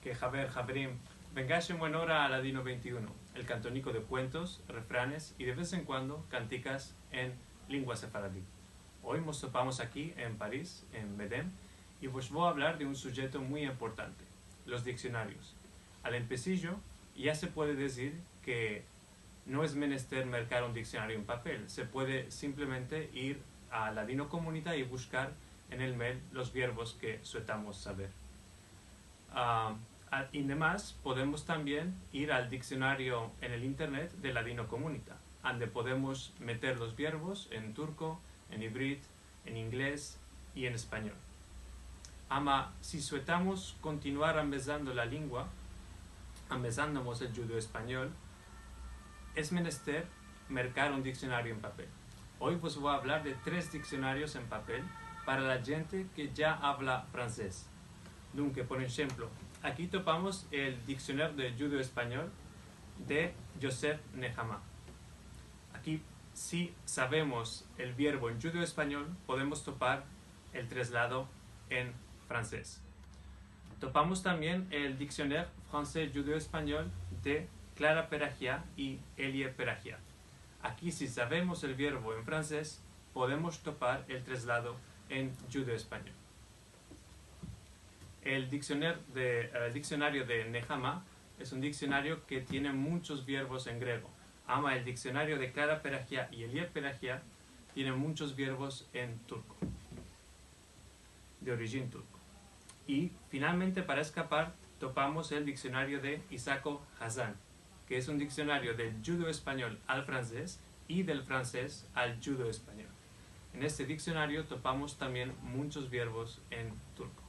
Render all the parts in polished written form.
Que Javer, Javerim, vengáis en buena hora a Ladino 21, el cantónico de cuentos, refranes y de vez en cuando canticas en lengua sefaradí. Hoy nos topamos aquí en París, en Bedem, y os voy a hablar de un sujeto muy importante, los diccionarios. Al empecillo ya se puede decir que no es menester mercar un diccionario en papel, se puede simplemente ir a Ladino Comunità y buscar en el mail los verbos que sueltamos saber. Y además podemos también ir al diccionario en el internet de Ladino Comunità, donde podemos meter los verbos en turco, en hibrid, en inglés y en español. Ama, si sueltamos continuar empezando la lengua, empezamos el judo español, es menester mercar un diccionario en papel. Hoy os voy a hablar de 3 diccionarios en papel para la gente que ya habla francés. Dunque, por ejemplo, aquí topamos el diccionario de judo español de Joseph Nehama. Aquí, si sabemos el verbo en judo español, podemos topar el traslado en francés. Topamos también el diccionario francés judo español de Clara Peragia y Elie Peragia. Aquí, si sabemos el verbo en francés, podemos topar el traslado en judo español. El diccionario de Nehama es un diccionario que tiene muchos verbos en griego. Ama, el diccionario de Clara Peragia y Elie Peragia tiene muchos verbos en turco, de origen turco. Y finalmente, para escapar, topamos el diccionario de Isako Hazan, que es un diccionario del judo español al francés y del francés al judo español. En este diccionario topamos también muchos verbos en turco.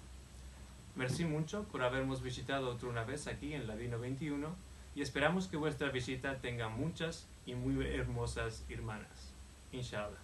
Merci mucho por habernos visitado otra vez aquí en Ladino 21 y esperamos que vuestra visita tenga muchas y muy hermosas hermanas. Inshallah.